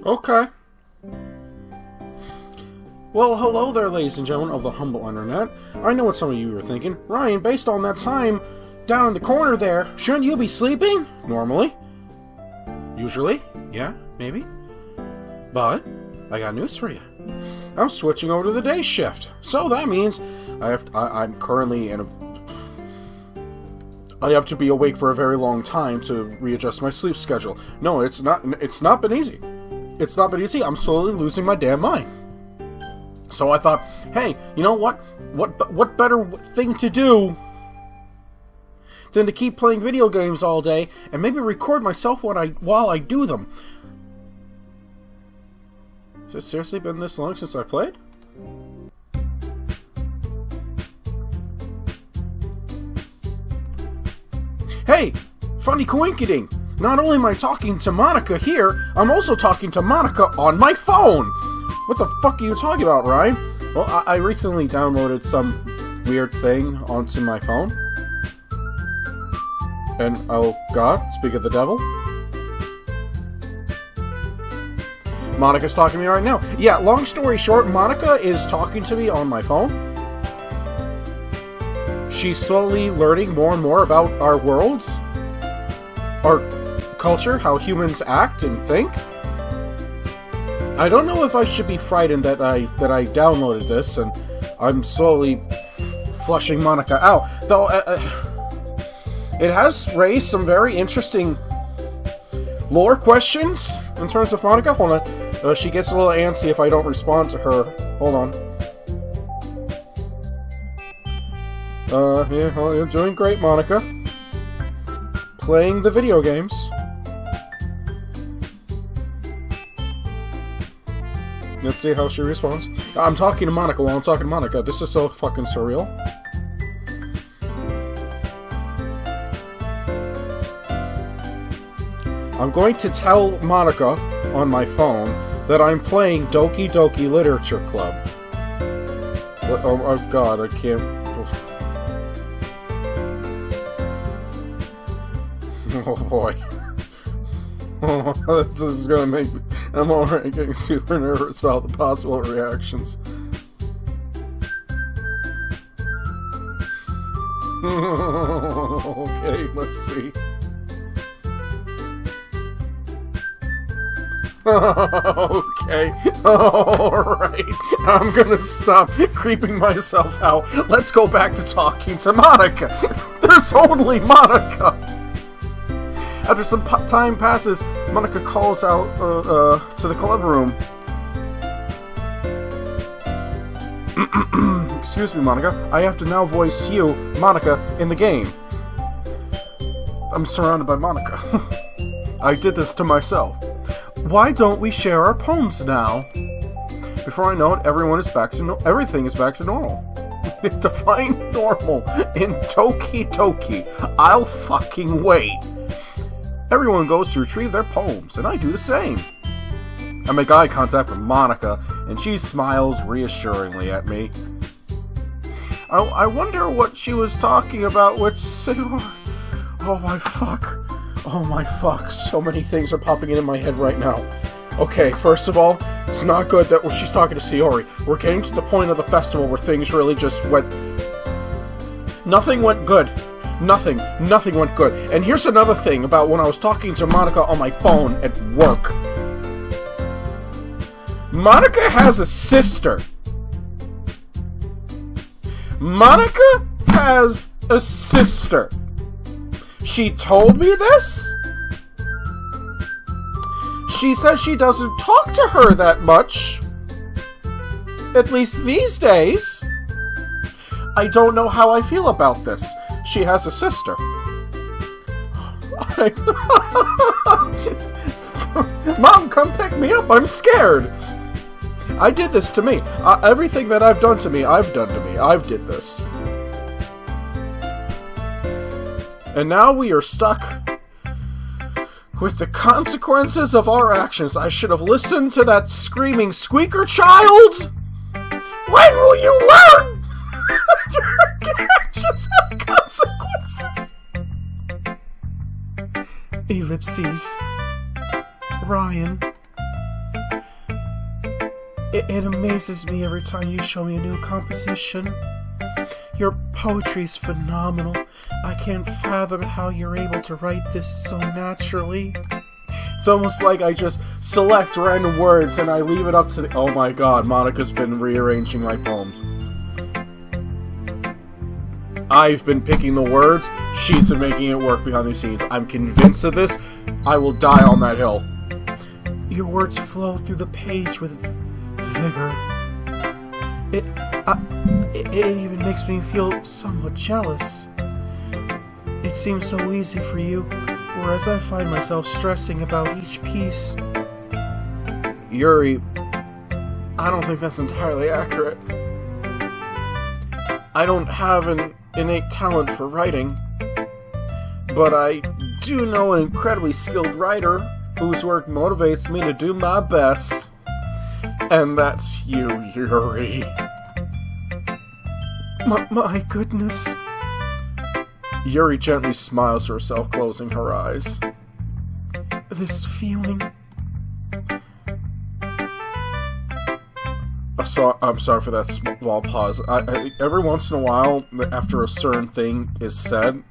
Okay. Well, hello there, ladies and gentlemen of the humble internet. I know what some of you are thinking. Ryan, based on that time down in the corner there, shouldn't you be sleeping? Normally. Usually. Yeah, maybe. But I got news for you. I'm switching over to the day shift. So that means I'm currently in a... I have to be awake for a very long time to readjust my sleep schedule. No, it's not been easy. It's not been easy. I'm slowly losing my damn mind. So I thought, hey, you know what? What better thing to do than to keep playing video games all day and maybe record myself while I do them? Has it seriously been this long since I played? Hey, funny coinkyding. Not only am I talking to Monica here, I'm also talking to Monica on my phone. What the fuck are you talking about, Ryan? Well, I recently downloaded some weird thing onto my phone. And, oh god, speak of the devil. Monica's talking to me right now. Yeah, long story short, Monica is talking to me on my phone. She's slowly learning more and more about our worlds, our culture, how humans act and think. I don't know if I should be frightened that I downloaded this and I'm slowly flushing Monica out. Though it has raised some very interesting lore questions in terms of Monica. Hold on. She gets a little antsy if I don't respond to her. Hold on. Yeah, well, you're doing great, Monica. Playing the video games. Let's see how she responds. I'm talking to Monica while I'm talking to Monica. This is so fucking surreal. I'm going to tell Monica on my phone that I'm playing Doki Doki Literature Club. Oh god, I can't... Oh boy. Oh, this is gonna make me... I'm already getting super nervous about the possible reactions. Okay, let's see. Okay, alright. I'm gonna stop creeping myself out. Let's go back to talking to Monica. There's only Monica! After some time passes, Monica calls out to the club room. Excuse me, Monica. I have to now voice you, Monica, in the game. I'm surrounded by Monica. I did this to myself. Why don't we share our poems now? Before I know it, everything is back to normal. Define normal in Doki Doki. I'll fucking wait. Everyone goes to retrieve their poems, and I do the same. I make eye contact with Monica, and she smiles reassuringly at me. I wonder what she was talking about with... Oh my fuck. Oh my fuck. So many things are popping into my head right now. Okay, first of all, it's not good that she's talking to Sayori. We're getting to the point of the festival where things really just went... Nothing went good. Nothing went good. And here's another thing about when I was talking to Monica on my phone at work. Monica has a sister. Monica has a sister. She told me this? She says she doesn't talk to her that much. At least these days. I don't know how I feel about this. She has a sister. Mom, come pick me up. I'm scared. I did this to me. Everything that I've done to me, I've done to me. I've did this. And now we are stuck with the consequences of our actions. I should have listened to that screaming squeaker child. When will you learn? Your actions have consequences. Ellipses. Ryan. It amazes me every time you show me a new composition. Your poetry's phenomenal. I can't fathom how you're able to write this so naturally. It's almost like I just select random words and I leave it up to the... Oh my god, Monica's been rearranging my poems. I've been picking the words, she's been making it work behind the scenes. I'm convinced of this. I will die on that hill. Your words flow through the page with vigor. It even makes me feel somewhat jealous. It seems so easy for you, whereas I find myself stressing about each piece. Yuri, I don't think that's entirely accurate. I don't have an innate talent for writing, but I do know an incredibly skilled writer whose work motivates me to do my best. And that's you, Yuri. My goodness. Yuri gently smiles to herself, closing her eyes. This feeling... I'm sorry for that small pause. Every once in a while, after a certain thing is said,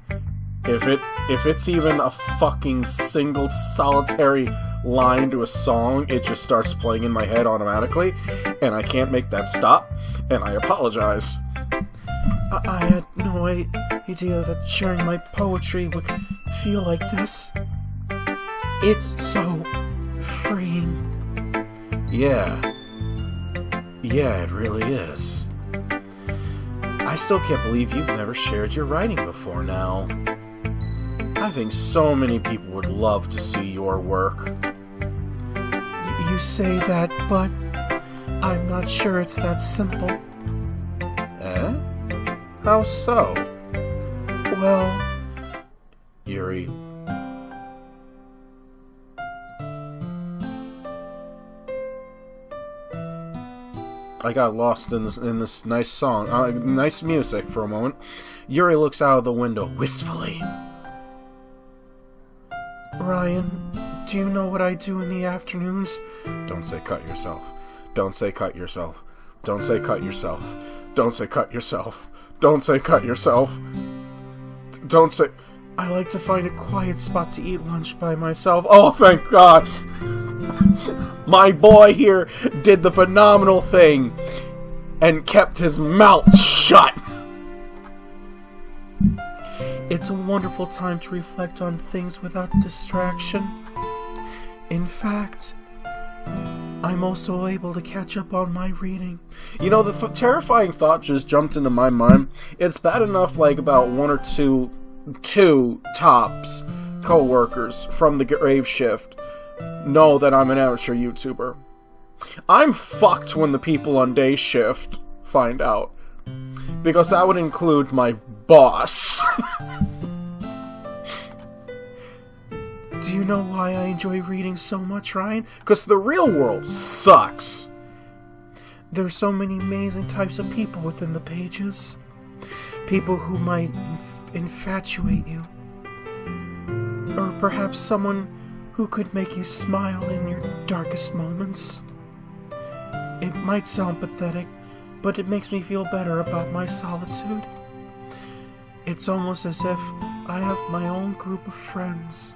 if it's even a fucking single solitary line to a song, it just starts playing in my head automatically, and I can't make that stop, and I apologize. I had no idea that sharing my poetry would feel like this. It's so freeing. Yeah, it really is. I still can't believe you've never shared your writing before now. I think so many people would love to see your work. You say that, but I'm not sure it's that simple. Eh? How so? Well, Yuri... I got lost in this nice song, nice music for a moment. Yuri looks out of the window wistfully. Ryan, do you know what I do in the afternoons? Don't say cut yourself. Don't say cut yourself. Don't say cut yourself. Don't say cut yourself. Don't say cut yourself. Don't say... I like to find a quiet spot to eat lunch by myself. Oh, thank God! My boy here did the phenomenal thing and kept his mouth shut. It's a wonderful time to reflect on things without distraction. In fact, I'm also able to catch up on my reading. You know, the terrifying thought just jumped into my mind. It's bad enough, like, about one or two tops co-workers from the grave shift know that I'm an amateur YouTuber. I'm fucked when the people on day shift find out, because that would include my boss. Do you know why I enjoy reading so much, Ryan? Because the real world sucks. There's so many amazing types of people within the pages. People who might infatuate you. Or perhaps someone who could make you smile in your darkest moments. It might sound pathetic, but it makes me feel better about my solitude. It's almost as if I have my own group of friends.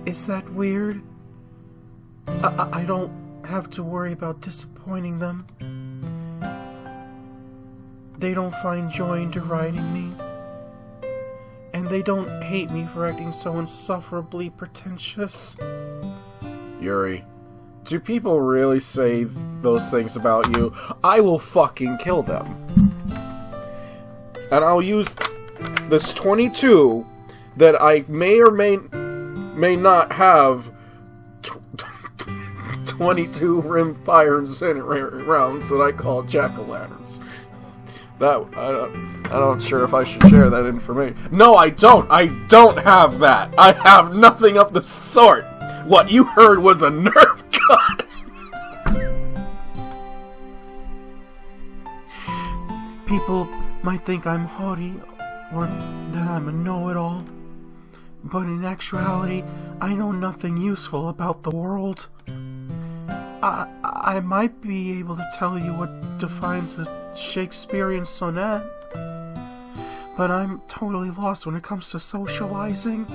Is that weird? I don't have to worry about disappointing them. They don't find joy in deriding me. And they don't hate me for acting so insufferably pretentious. Yuri, do people really say those things about you? I will fucking kill them. And I'll use this 22 that I may or may not have 22 rimfire incendiary rounds that I call jack-o'-lanterns. I'm not sure if I should share that information. No, I don't! I don't have that! I have nothing of the sort! What you heard was a Nerf gun! People might think I'm haughty, or that I'm a know-it-all. But in actuality, I know nothing useful about the world. I might be able to tell you what defines a Shakespearean sonnet, but I'm totally lost when it comes to socializing.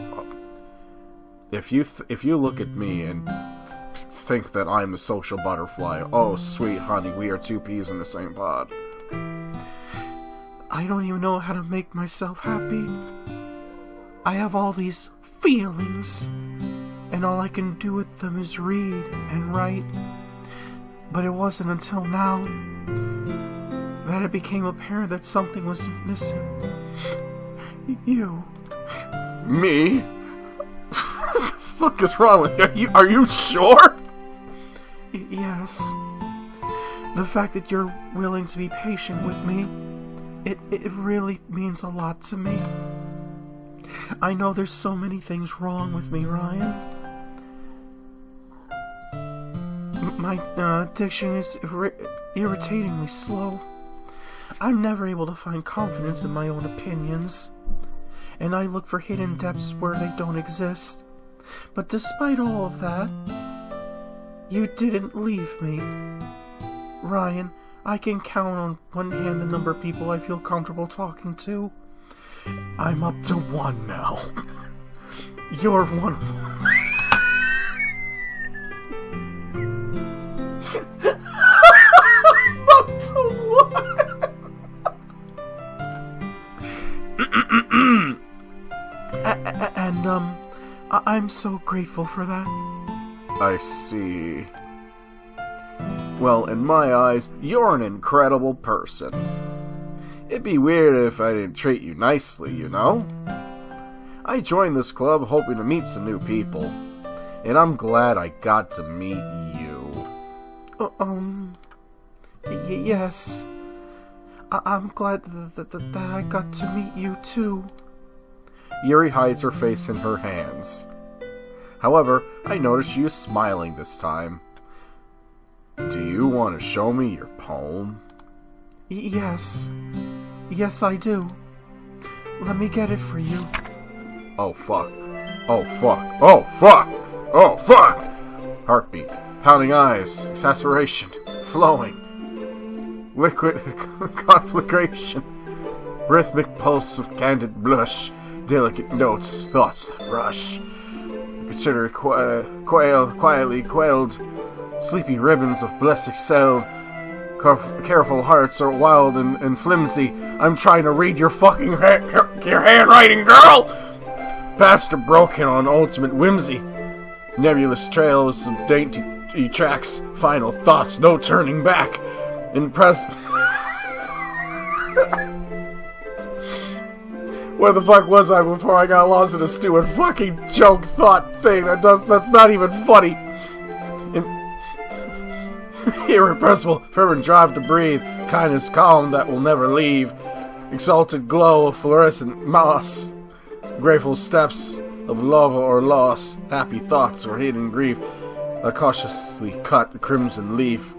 If you look at me and think that I'm the social butterfly, oh sweet honey, we are two peas in the same pod. I don't even know how to make myself happy. I have all these feelings, and all I can do with them is read and write. But it wasn't until now that it became apparent that something was missing. You. Me? What the fuck is wrong with you? Are you sure? Yes. The fact that you're willing to be patient with me, it really means a lot to me. I know there's so many things wrong with me, Ryan. My diction is irritatingly slow. I'm never able to find confidence in my own opinions, and I look for hidden depths where they don't exist. But despite all of that, you didn't leave me. Ryan, I can count on one hand the number of people I feel comfortable talking to. I'm up to one now. You're one. Up to one. And I'm so grateful for that. I see. Well, in my eyes, you're an incredible person. It'd be weird if I didn't treat you nicely, you know? I joined this club hoping to meet some new people, and I'm glad I got to meet you. Yes. I'm glad that I got to meet you too. Yuri hides her face in her hands. However, I notice she is smiling this time. Do you want to show me your poem? Yes. Yes, I do. Let me get it for you. Oh, fuck. Oh, fuck. Oh, fuck! Oh, fuck! Heartbeat. Pounding eyes. Exasperation. Flowing. Liquid conflagration. Rhythmic pulse of candid blush. Delicate notes. Thoughts that rush. Consider quietly quailed. Sleepy ribbons of bliss excelled. Careful hearts are wild and flimsy. I'm trying to read your fucking your handwriting, girl! Paths are broken on ultimate whimsy. Nebulous trails of dainty tracks. Final thoughts, no turning back. Where the fuck was I before I got lost in a stupid fucking joke thought thing that's not even funny? Irrepressible, fervent drive to breathe, kindness calm that will never leave, exalted glow of fluorescent moss, grateful steps of love or loss, happy thoughts or hidden grief, a cautiously cut crimson leaf,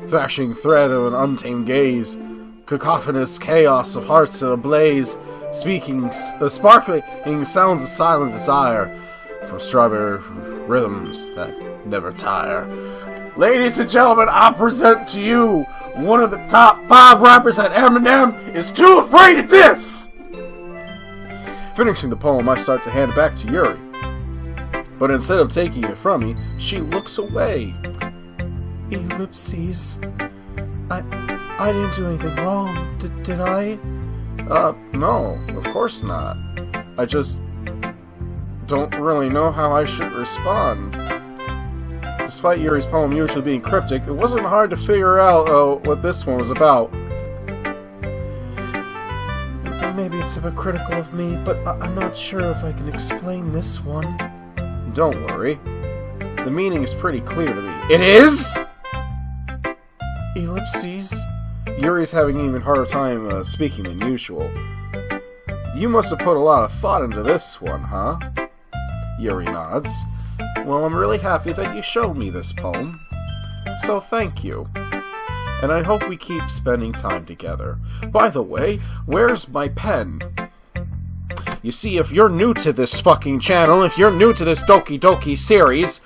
flashing thread of an untamed gaze, cacophonous chaos of hearts in a blaze, sparkling sounds of silent desire, from strawberry rhythms that never tire. Ladies and gentlemen, I present to you one of the top 5 rappers that Eminem is too afraid to diss! Finishing the poem, I start to hand it back to Yuri. But instead of taking it from me, she looks away. Ellipses. I didn't do anything wrong, did I? No, of course not. I just don't really know how I should respond. Despite Yuri's poem usually being cryptic, it wasn't hard to figure out what this one was about. Maybe it's hypocritical of me, but I'm not sure if I can explain this one. Don't worry. The meaning is pretty clear to me. It is?! Ellipses. Yuri's having an even harder time speaking than usual. You must have put a lot of thought into this one, huh? Yuri nods. Well, I'm really happy that you showed me this poem. So thank you. And I hope we keep spending time together. By the way, where's my pen? You see, if you're new to this fucking channel, if you're new to this Doki Doki series,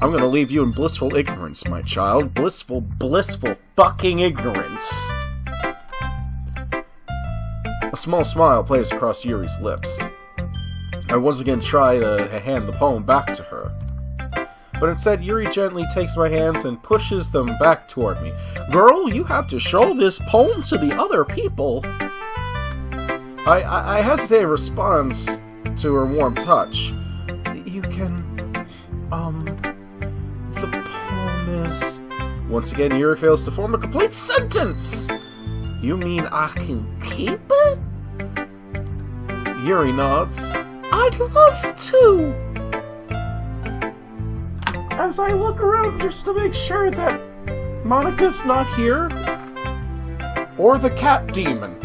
I'm gonna leave you in blissful ignorance, my child. Blissful, blissful fucking ignorance. A small smile plays across Yuri's lips. I once again try to hand the poem back to her. But instead, Yuri gently takes my hands and pushes them back toward me. Girl, you have to show this poem to the other people. I hesitate in response to her warm touch. You can... The poem is... Once again, Yuri fails to form a complete sentence! You mean I can keep it? Yuri nods. I'd love to! As I look around just to make sure that Monica's not here. Or the cat demon.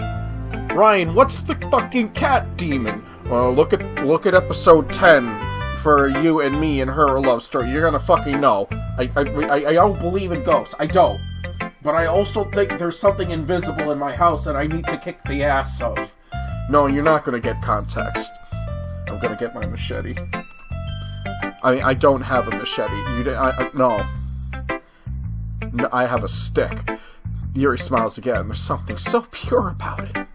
Ryan, what's the fucking cat demon? Look at episode 10 for you and me and her love story. You're gonna fucking know. I don't believe in ghosts. I don't. But I also think there's something invisible in my house that I need to kick the ass of. No, you're not gonna get context. I'm gonna get my machete. I mean, I don't have a machete. No, I have a stick. Yuri smiles again. There's something so pure about it.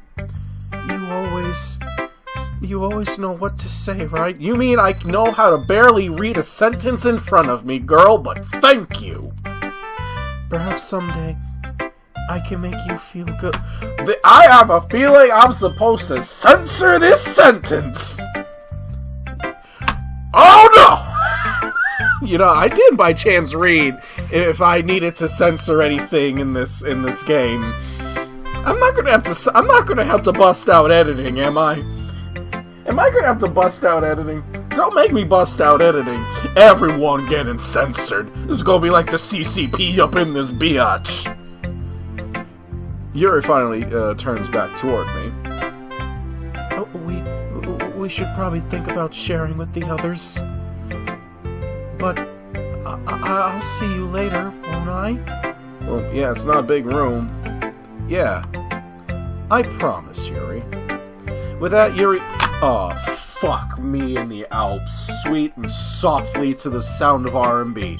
You always know what to say, right? You mean I know how to barely read a sentence in front of me, girl, but thank you! Perhaps someday I can make you feel good. I have a feeling I'm supposed to censor this sentence! Oh no! You know, I did by chance read if I needed to censor anything in this game. I'm not gonna have to bust out editing, am I? Am I gonna have to bust out editing? Don't make me bust out editing. Everyone getting censored. This is gonna be like the CCP up in this biatch. Yuri finally turns back toward me. Oh, we should probably think about sharing with the others. But I'll see you later, won't I? Well, yeah, it's not a big room. Yeah, I promise, Yuri. With that, Yuri... Oh, fuck me in the Alps, sweet and softly to the sound of R&B.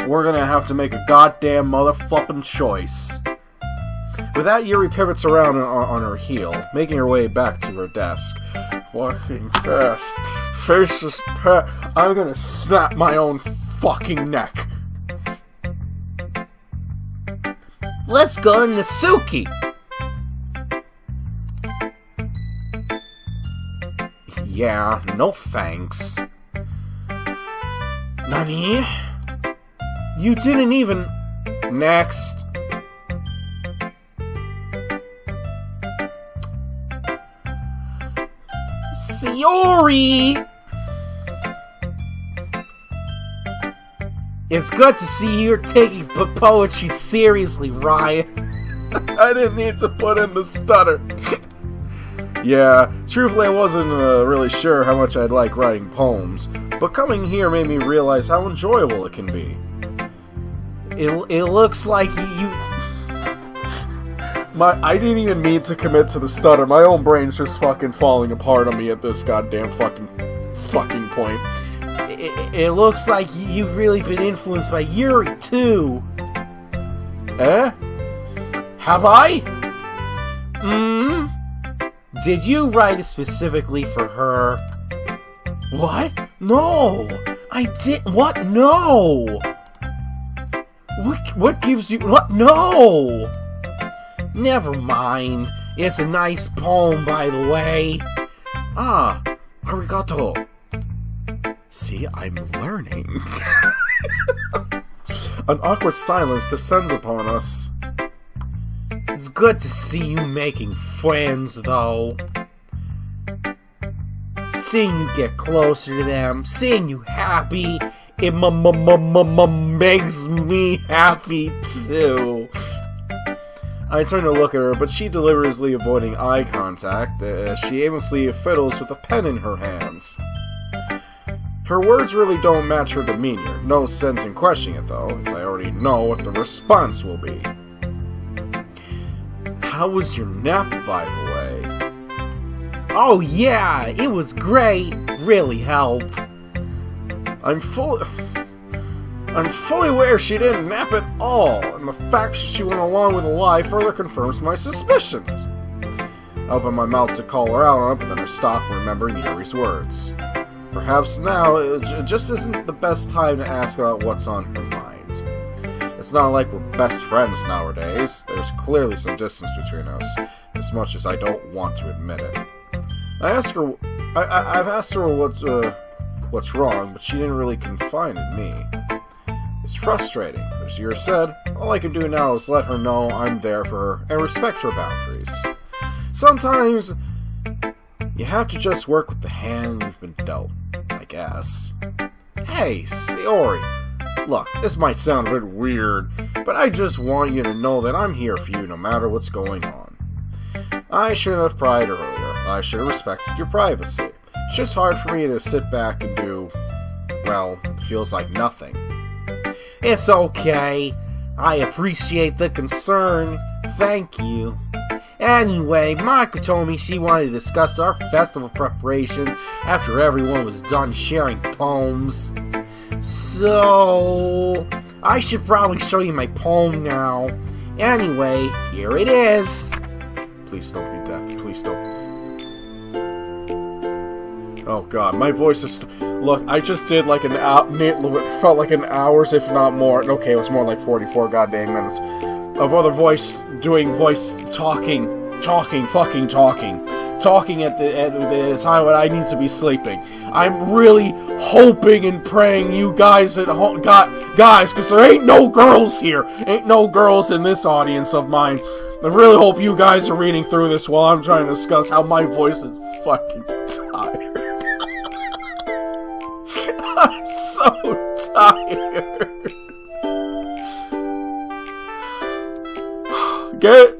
We're gonna have to make a goddamn motherfucking choice. With that, Yuri pivots around on her heel, making her way back to her desk. Fucking fast. Faceless pat. I'm gonna snap my own fucking neck. Let's go to Nasuki! Yeah, no thanks. Nani? You didn't even... Next. Sayori! It's good to see you're taking poetry seriously, Ryan. I didn't need to put in the stutter. Yeah, truthfully I wasn't really sure how much I'd like writing poems, but coming here made me realize how enjoyable it can be. It looks like I didn't even mean to commit to the stutter. My own brain's just fucking falling apart on me at this goddamn fucking point. It looks like you've really been influenced by Yuri, too. Eh? Have I? Did you write it specifically for her? What? No! I did- What? No! What gives you- What? No! Never mind. It's a nice poem, by the way. Ah, arigato. See, I'm learning. An awkward silence descends upon us. It's good to see you making friends, though. Seeing you get closer to them, seeing you happy, it makes me happy, too. I turn to look at her, but she deliberately avoiding eye contact as she aimlessly fiddles with a pen in her hands. Her words really don't match her demeanor. No sense in questioning it, though, as I already know what the response will be. How was your nap, by the way? Oh yeah, it was great. Really helped. I'm fully aware she didn't nap at all, and the fact she went along with a lie further confirms my suspicions. I opened my mouth to call her out on it, but then I stopped, remembering Yuri's words. Perhaps now it just isn't the best time to ask about what's on her mind. It's not like we're best friends nowadays. There's clearly some distance between us, as much as I don't want to admit it. I've asked her what's wrong, but she didn't really confide in me. It's frustrating. As Yuri said, all I can do now is let her know I'm there for her and respect her boundaries. Sometimes you have to just work with the hand you've been dealt, I guess. Hey, Sayori. Look, this might sound a bit weird, but I just want you to know that I'm here for you no matter what's going on. I should have pried earlier. I should have respected your privacy. It's just hard for me to sit back and do, well, it feels like nothing. It's okay. I appreciate the concern. Thank you. Anyway, Monica told me she wanted to discuss our festival preparations after everyone was done sharing poems. So, I should probably show you my poem now. Anyway, here it is. Please don't be deaf. Please don't. Oh god, my voice is... Look, I just did like an hour... felt like an hour's, if not more. Okay, it was more like 44 goddamn minutes. Of other voice... doing voice... Talking at the time when I need to be sleeping. I'm really hoping and praying you guys at home... Guys, because there ain't no girls here. Ain't no girls in this audience of mine. I really hope you guys are reading through this while I'm trying to discuss how my voice is fucking tired. I'm so tired. Good.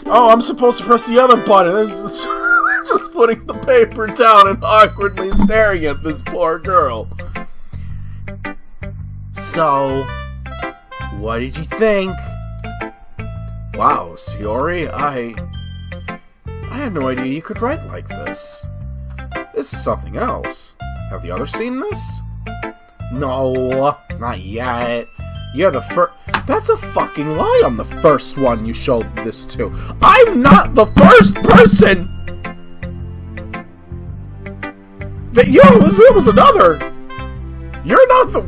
Oh, I'm supposed to press the other button. This is just putting the paper down and awkwardly staring at this poor girl. So, what did you think? Wow, Sayori, I had no idea you could write like this. This is something else. Have the others seen this? No, not yet. You're the first. That's a fucking lie. I'm the first one you showed this to. I'm not the first person. It was another. You're not the.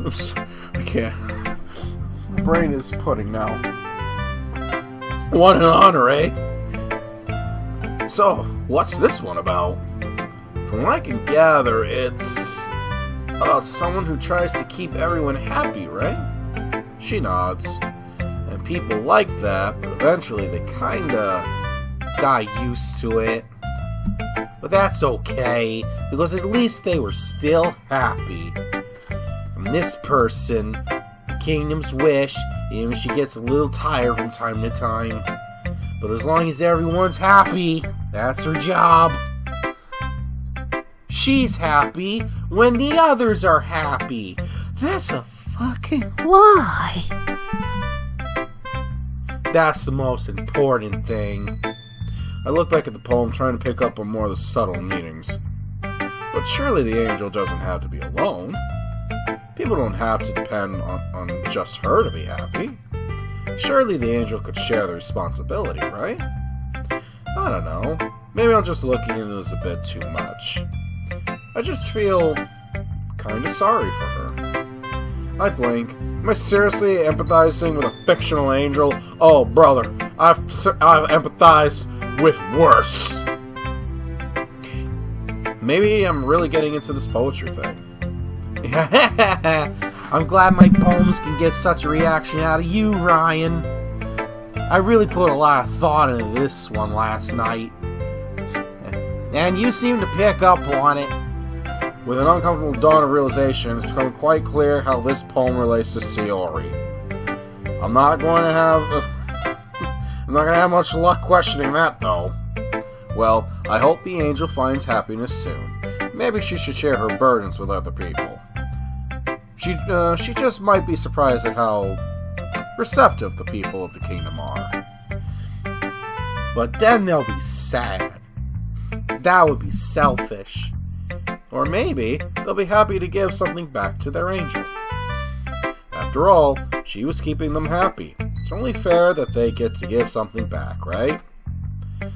Oops, I can't. My brain is pudding now. What an honor, eh? So, what's this one about? From what I can gather, it's about someone who tries to keep everyone happy, right? She nods. And people like that, but eventually they kinda got used to it. But that's okay, because at least they were still happy. And this person, the Kingdom's wish, even if she gets a little tired from time to time. But as long as everyone's happy, that's her job. She's happy when the others are happy. That's a fucking lie. That's the most important thing. I look back at the poem trying to pick up on more of the subtle meanings. But surely the angel doesn't have to be alone. People don't have to depend on just her to be happy. Surely the angel could share the responsibility, right? I don't know. Maybe I'm just looking into this a bit too much. I just feel kinda sorry for her. I blink. Am I seriously empathizing with a fictional angel? Oh, brother, I've empathized with worse. Maybe I'm really getting into this poetry thing. I'm glad my poems can get such a reaction out of you, Ryan. I really put a lot of thought into this one last night. And you seem to pick up on it. With an uncomfortable dawn of realization, it's become quite clear how this poem relates to Sayori. I'm not going to have much luck questioning that, though. Well, I hope the angel finds happiness soon. Maybe she should share her burdens with other people. She just might be surprised at how receptive the people of the kingdom are. but then they'll be sad. That would be selfish. Or maybe they'll be happy to give something back to their angel. After all, she was keeping them happy. It's only fair that they get to give something back, right?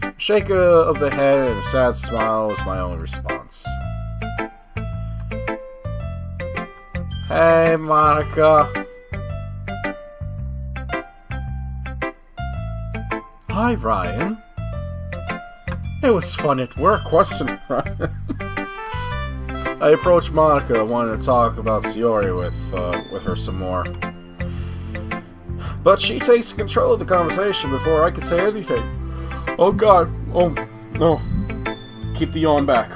A shake of the head and a sad smile is my only response. Hey, Monica. Hi, Ryan. It was fun at work, wasn't it, Ryan? I approached Monica, wanting to talk about Sayori with her some more. But she takes control of the conversation before I can say anything. Oh God! Oh no! Keep the yawn back.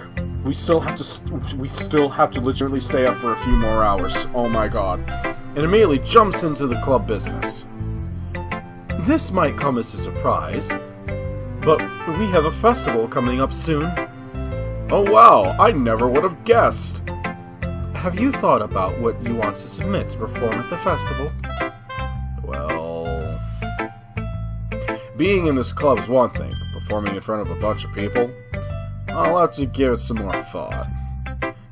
We still have to legitimately stay up for a few more hours. Oh my God! And immediately jumps into the club business. This might come as a surprise, but we have a festival coming up soon. Oh wow, I never would have guessed. Have you thought about what you want to submit to perform at the festival? Well, being in this club is one thing, but performing in front of a bunch of people, I'll have to give it some more thought.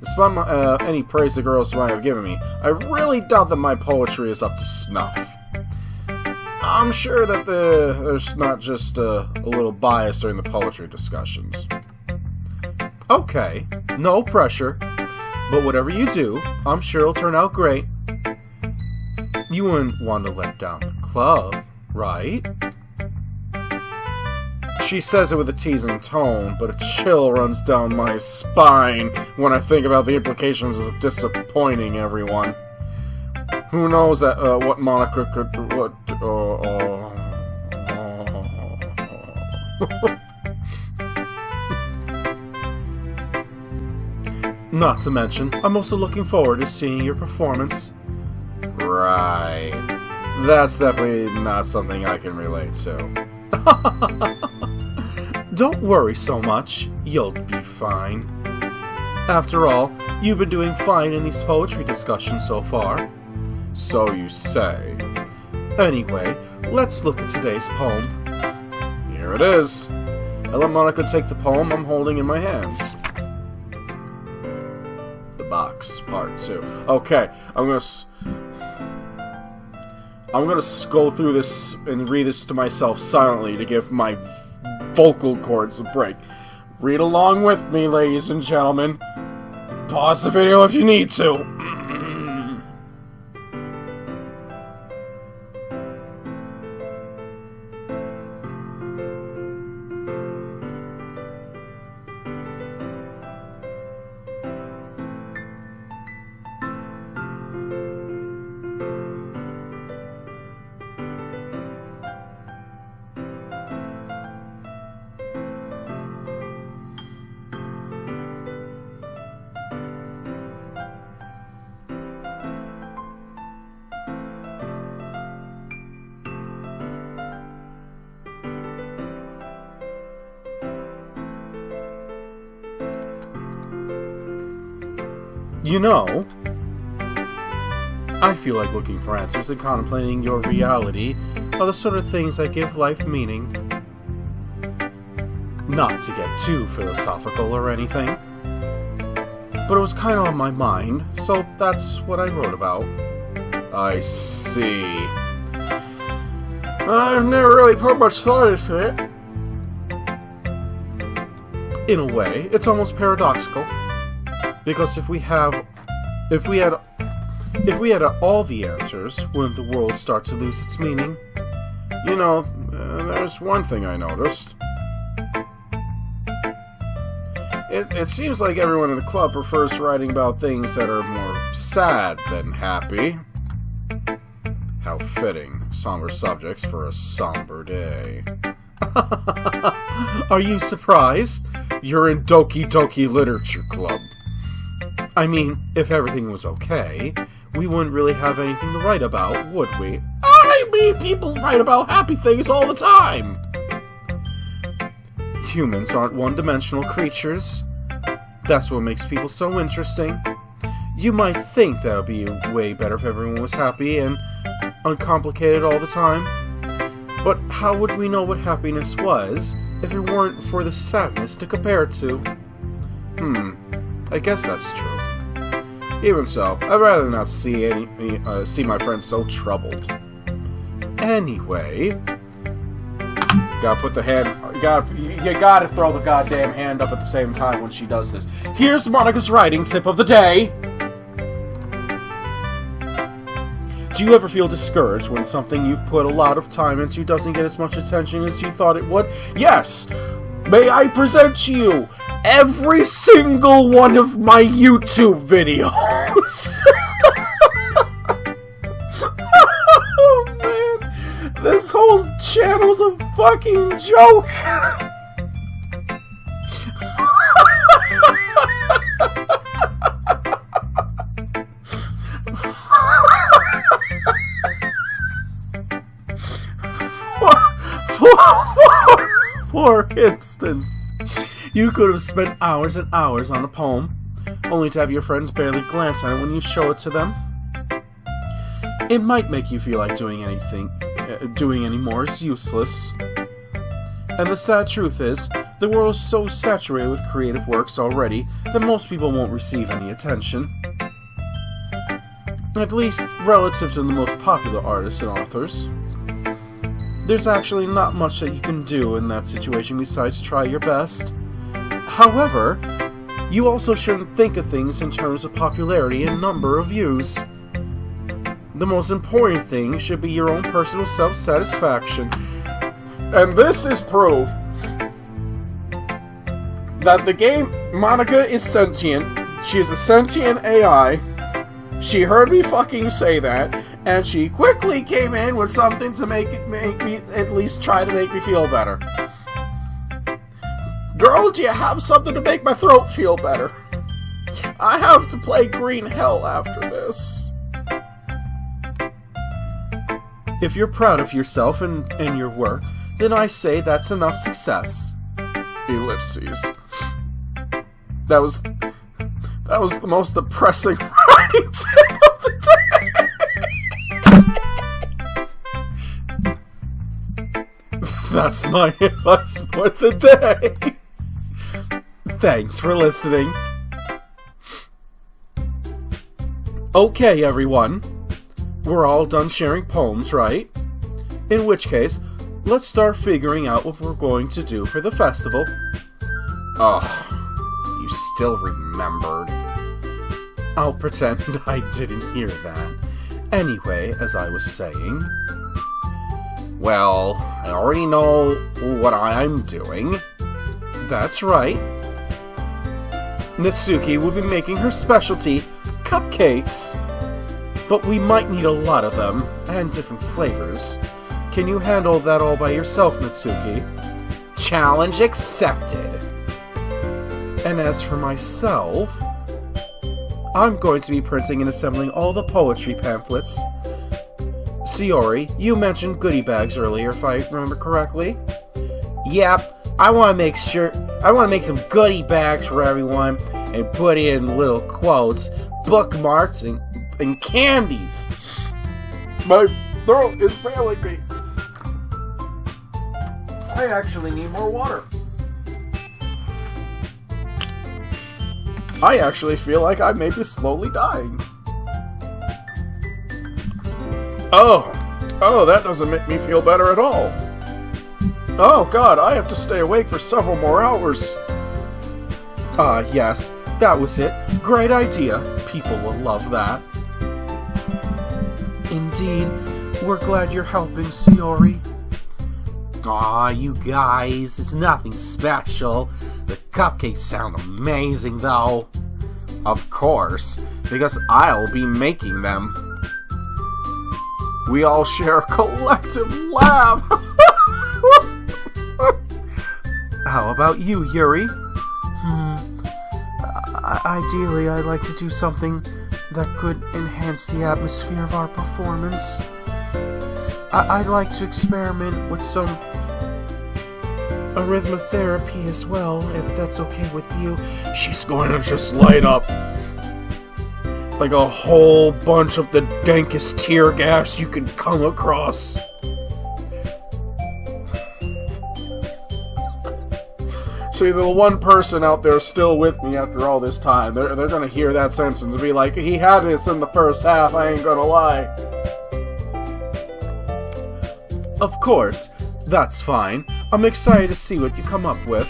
Despite any praise the girls might have given me, I really doubt that my poetry is up to snuff. I'm sure that there's not just a little bias during the poetry discussions. Okay, no pressure, but whatever you do, I'm sure it'll turn out great. You wouldn't want to let down the club, right? She says it with a teasing tone, but a chill runs down my spine when I think about the implications of disappointing everyone. Who knows what Monica could... Not to mention, I'm also looking forward to seeing your performance. Right. That's definitely not something I can relate to. Don't worry so much. You'll be fine. After all, you've been doing fine in these poetry discussions so far. So you say. Anyway, let's look at today's poem. Here it is. I let Monica take the poem I'm holding in my hands. The Box, Part 2. Okay, I'm gonna go through this and read this to myself silently to give my vocal cords a break. Read along with me, ladies and gentlemen. Pause the video if you need to. You know, I feel like looking for answers and contemplating your reality are the sort of things that give life meaning. Not to get too philosophical or anything, but it was kind of on my mind, so that's what I wrote about. I see. I've never really put much thought into it. In a way, it's almost paradoxical. Because if we had all the answers, wouldn't the world start to lose its meaning? You know, there's one thing I noticed. It seems like everyone in the club prefers writing about things that are more sad than happy. How fitting, somber subjects for a somber day. Are you surprised? You're in Doki Literature Club. I mean, if everything was okay, we wouldn't really have anything to write about, would we? I mean, people write about happy things all the time! Humans aren't one-dimensional creatures. That's what makes people so interesting. You might think that would be way better if everyone was happy and uncomplicated all the time. But how would we know what happiness was if it weren't for the sadness to compare it to? I guess that's true. Even so, I'd rather not see my friends so troubled. Anyway, gotta put the hand. You gotta throw the goddamn hand up at the same time when she does this. Here's Monica's writing tip of the day. Do you ever feel discouraged when something you've put a lot of time into doesn't get as much attention as you thought it would? Yes! May I present to you every single one of my YouTube videos! Oh man, this whole channel's a fucking joke! For instance, you could have spent hours and hours on a poem, only to have your friends barely glance at it when you show it to them. It might make you feel like doing any more is useless. And the sad truth is, the world is so saturated with creative works already that most people won't receive any attention. At least relative to the most popular artists and authors. There's actually not much that you can do in that situation besides try your best. However, you also shouldn't think of things in terms of popularity and number of views. The most important thing should be your own personal self-satisfaction. And this is proof that the game Monica is sentient. She is a sentient AI. She heard me fucking say that. And she quickly came in with something to make me at least try to make me feel better. Girl, do you have something to make my throat feel better? I have to play Green Hell after this. If you're proud of yourself and your work, then I say that's enough success. Ellipses. That was the most depressing writing tip of the day. That's my advice for the day. Thanks for listening. Okay, everyone. We're all done sharing poems, right? In which case, let's start figuring out what we're going to do for the festival. Oh, you still remembered. I'll pretend I didn't hear that. Anyway, as I was saying... Well, I already know what I'm doing. That's right. Natsuki will be making her specialty, cupcakes. But we might need a lot of them, and different flavors. Can you handle that all by yourself, Natsuki? Challenge accepted. And as for myself, I'm going to be printing and assembling all the poetry pamphlets. Sayori, you mentioned goodie bags earlier, if I remember correctly. Yep, I want to make some goodie bags for everyone and put in little quotes, bookmarks, and candies. My throat is failing me. I actually need more water. I actually feel like I may be slowly dying. Oh, that doesn't make me feel better at all. Oh god, I have to stay awake for several more hours. Yes, that was it. Great idea. People will love that. Indeed, we're glad you're helping, Sayori. Aw, you guys, it's nothing special. The cupcakes sound amazing, though. Of course, because I'll be making them. We all share a collective laugh. How about you, Yuri? Ideally, I'd like to do something that could enhance the atmosphere of our performance. I'd like to experiment with some arithmotherapy as well, if that's okay with you. She's going to just light up like a whole bunch of the dankest tear gas you can come across. See, the one person out there still with me after all this time, they're gonna hear that sentence and be like, he had this in the first half, I ain't gonna lie. Of course, that's fine. I'm excited to see what you come up with.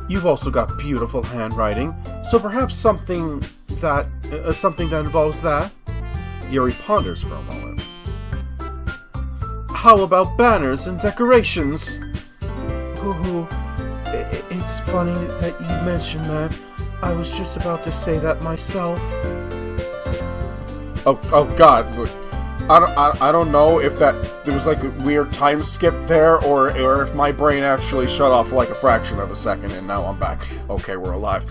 You've also got beautiful handwriting, so perhaps something that involves that? Yuri ponders for a moment. How about banners and decorations? Ooh, it's funny that you mentioned that. I was just about to say that myself. Oh God! Look, I don't know if there was like a weird time skip there, or if my brain actually shut off for like a fraction of a second, and now I'm back. Okay, we're alive.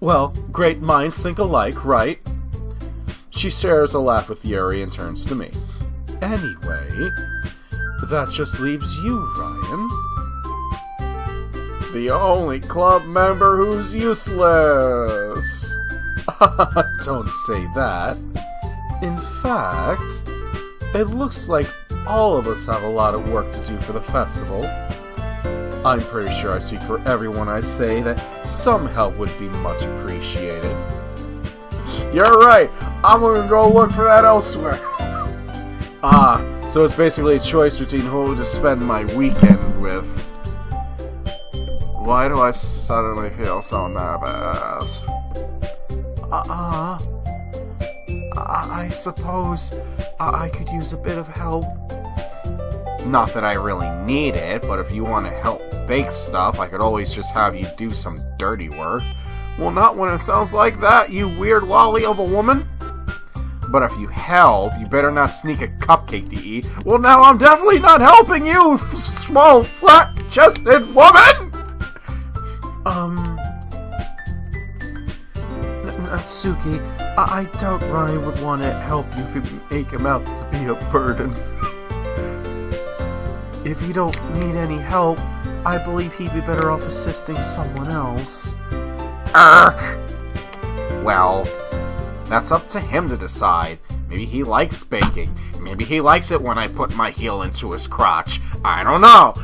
Well, great minds think alike, right? She shares a laugh with Yuri and turns to me. Anyway, that just leaves you, Ryan. The only club member who's useless. Don't say that. In fact, it looks like all of us have a lot of work to do for the festival. I'm pretty sure I speak for everyone I say that some help would be much appreciated. You're right. I'm gonna go look for that elsewhere. So it's basically a choice between who to spend my weekend with. Why do I suddenly feel so nervous? I suppose I could use a bit of help. Not that I really need it, but if you want to help bake stuff, I could always just have you do some dirty work. Well, not when it sounds like that, you weird lolly of a woman. But if you help, you better not sneak a cupcake to eat. Well, now I'm definitely not helping you, small, flat-chested woman! Natsuki, I doubt Ryan would want to help you if you make him out to be a burden. If you don't need any help, I believe he'd be better off assisting someone else. Well, that's up to him to decide. Maybe he likes baking. Maybe he likes it when I put my heel into his crotch. I don't know.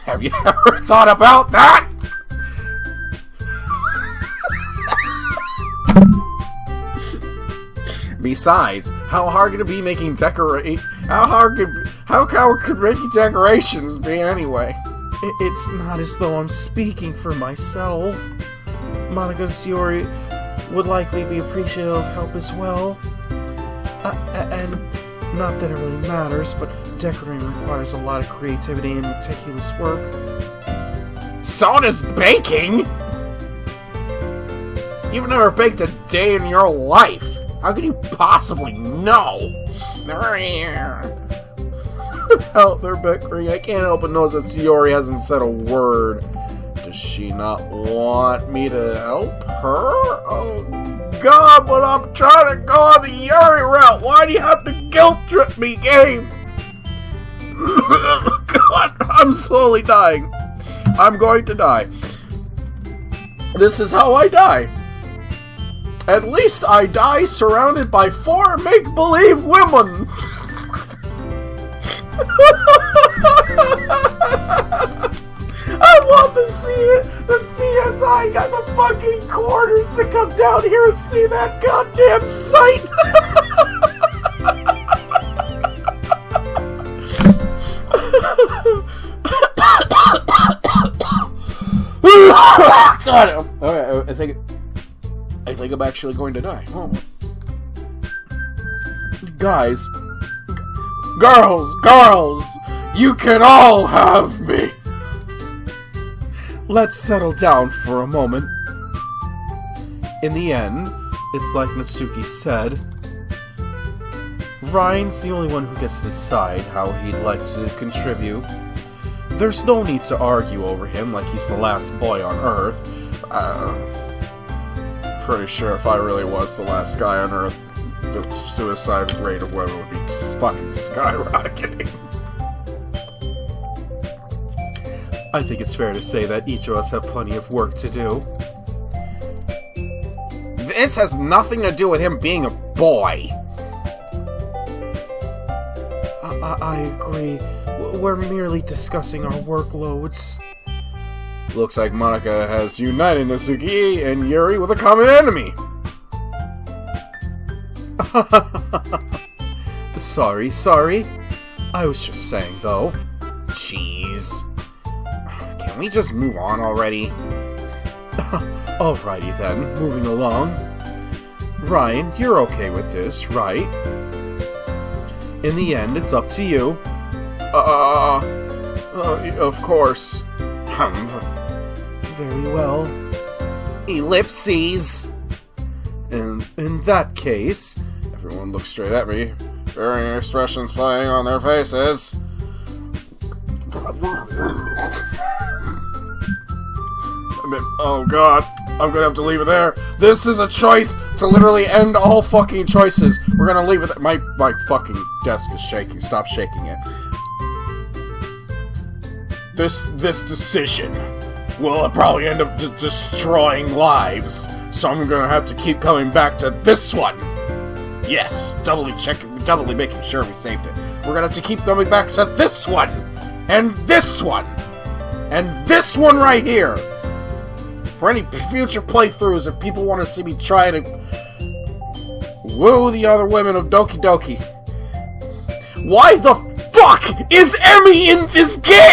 Have you ever thought about that? Besides, how hard could it be making how could making decorations be anyway? It's not as though I'm speaking for myself. Monika's Yuri would likely be appreciative of help as well. And not that it really matters, but decorating requires a lot of creativity and meticulous work. So does baking! You've never baked a day in your life! How could you possibly know? Out there bickering, I can't help but notice that Yuri hasn't said a word. Does she not want me to help her? Oh God, but I'm trying to go on the Yuri route. Why do you have to guilt trip me, game? God, I'm slowly dying. I'm going to die. This is how I die. At least I die surrounded by 4 make-believe women. I want to see it. The CSI got the fucking quarters to come down here and see that goddamn sight. God, okay, I think I'm actually going to die. Oh. Guys, girls, you can all have me. Let's settle down for a moment. In the end, it's like Natsuki said, Ryan's the only one who gets to decide how he'd like to contribute. There's no need to argue over him like he's the last boy on Earth. Pretty sure if I really was the last guy on Earth, the suicide rate of women would be just fucking skyrocketing. I think it's fair to say that each of us have plenty of work to do. This has nothing to do with him being a boy. I agree. We're merely discussing our workloads. Looks like Monica has united Natsuki and Yuri with a common enemy. Sorry. I was just saying, though. Jeez. Can we just move on already? Alrighty then, moving along. Ryan, you're okay with this, right? In the end, it's up to you. Of course. Very well. Ellipses. And in that case... Everyone looks straight at me, varying expressions playing on their faces. Oh god, I'm gonna have to leave it there. This is a choice to literally end all fucking choices. We're gonna leave it. My fucking desk is shaking. Stop shaking it. This decision will probably end up destroying lives. So I'm gonna have to keep coming back to this one. Yes, doubly making sure we saved it. We're gonna have to keep coming back to this one, and this one, and this one right here. For any future playthroughs, if people want to see me try to woo the other women of Doki Doki. Why the fuck is Emmy in this game?